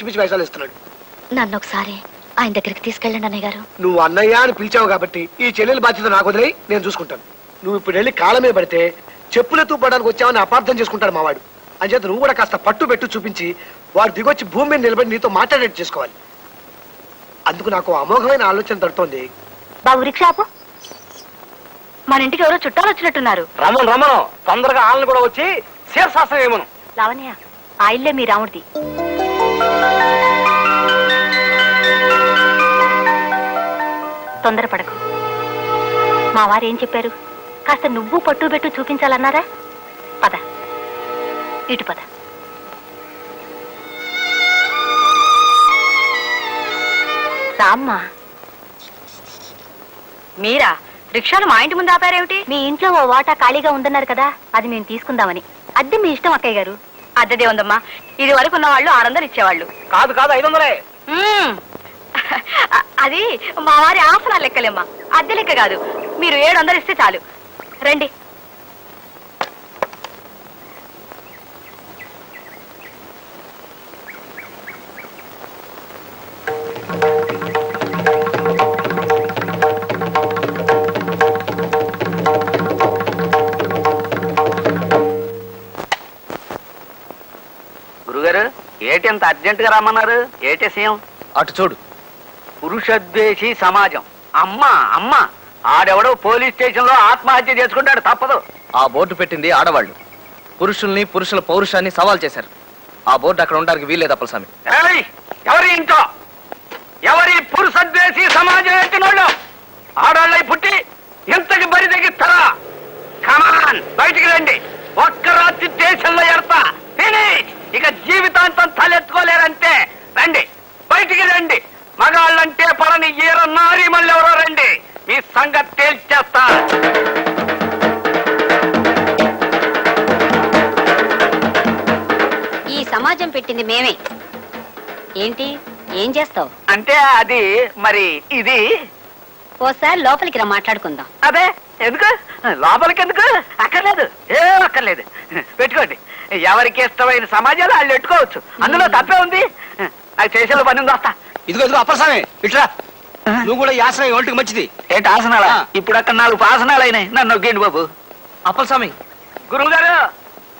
పిచ్చి వేషాలు ఇస్తున్నాడు. నన్ను ఒకసారి ఆయన దగ్గరికి తీసుకెళ్ళండి అన్నయ్య గారు. నువ్వు అన్నయ్య అని పిలిచావు కాబట్టి ఈ చెల్లెల బాధ్యత నాకు వదిలేయి, నేను చూసుకుంటాను. నువ్వు ఇప్పుడు వెళ్ళి కాళ్ళ మీద పడితే చెప్పులెత్తు పడడానికి వచ్చావని అపార్థం చేసుకుంటాడు మావాడు. అంచేత నువ్వు కూడా కాస్త పట్టు పెట్టు చూపించి వాడు దిగొచ్చి భూమి మీద నిలబడి నీతో మాట్లాడేట్టు చేసుకోవాలి. అందుకు నాకు అమోఘమైన ఆలోచన తడుతోంది. బాబు రిక్షాపు, మన ఇంటికి ఎవరో చుట్టాలు వచ్చినట్టున్నారు. రమను రమను తొందరగా ఆళ్ళని కూడా వచ్చి శీర్షాసనం ఏమను. లావణ్య, ఆ ఇల్లే మీ రాముడిది. తొందరపడకు. మా వారు ఏం చెప్పారు? కాస్త నువ్వు పట్టు పెట్టు చూపించాలన్నారా? పద, ఇటు పద. రామ్మా. మీరా రిక్షాలు మా ఇంటి ముందు ఆపారేమిటి? మీ ఇంట్లో ఓ వాటా ఖాళీగా ఉందన్నారు కదా, అది మేము తీసుకుందామని. అద్దె మీ ఇష్టం అక్కయ్య గారు. అద్దెదే ఉందమ్మా. ఇది వరకు ఉన్న వాళ్ళు 600 ఇచ్చేవాళ్ళు. కాదు 500. అది మా వారి ఆసనాలు లెక్కలేమ్మా, అద్దె లెక్క కాదు. మీరు 700 ఇస్తే చాలు. రండి. గురుగారు ఏటి అంత అర్జెంట్ గా రమ్మన్నారు? ఏటి సీఎం? అటు చూడు. పురుషద్వేషి సమాజం. అమ్మా అమ్మా, ఆడెవడో పోలీస్ స్టేషన్ లో ఆత్మహత్య చేసుకుంటాడు, తప్పదు. ఆ బోర్డు పెట్టింది ఆడవాళ్ళు. పురుషుల్ని, పురుషుల పౌరుషాన్ని సవాల్ చేశారు. ఆ బోర్డు అక్కడ ఉండడానికి వీల్లేదు అప్పలస్వామి. ఎవరి ఇంట్లో ఎవరి పురుషద్వేషి సమాజం ఎత్తినోళ్ళు ఆడవాళ్ళై పుట్టి ఎంతకి బరి తెగిస్తారా? కమాన్, బయటికి రండి. ఒక్క రాత్రి దేశంలో ఎడతా ఫినిష్. ఇక జీవితాంతం తలెత్తుకోలేరంటే రండి, బయటికి రండి. మగాళ్ళంటే పడని ఈర నారి మళ్ళీ ఎవరో రండి, మీ సంగతి తేల్చేస్తా. ఈ సమాజం పెట్టింది మేమే. ఏంటి, ఏం చేస్తావు? అంటే అది మరి ఇది ఓసారి లోపలికి రా, మాట్లాడుకుందాం. అదే ఎందుకు లోపలికి ఎందుకు? అక్కర్లేదు, ఏం అక్కర్లేదు. పెట్టుకోండి. ఎవరికి ఇష్టమైన సమాజాలు వాళ్ళు పెట్టుకోవచ్చు, అందులో తప్పే ఉంది. అది చేసేలో పని ఉంది. వస్తా. ఇదిగో ఇదిగో అప్పలస్వామి, ఇట్రా. నువ్వు కూడా ఈ ఆసనం ఒంటికి మంచిది. ఏంటి ఆసనాలా? ఇప్పుడు అక్కడ 4 ఆసనాలు అయినాయి. నన్ను నొగ్గండి బాబు. అప్పలస్వామి, గురువు గారు,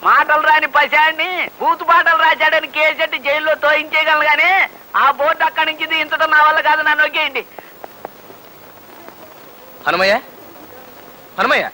మాటలు రాని పశాన్ని బూతు పాటలు రాశాడని కేసెట్టి జైల్లో తోయించేయగలను గానీ ఆ బోర్డు అక్కడి నుంచి దించడం నా వల్ల కాదు. నన్ను నొగ్గేయండి. హనుమయ్య, హనుమయ్య,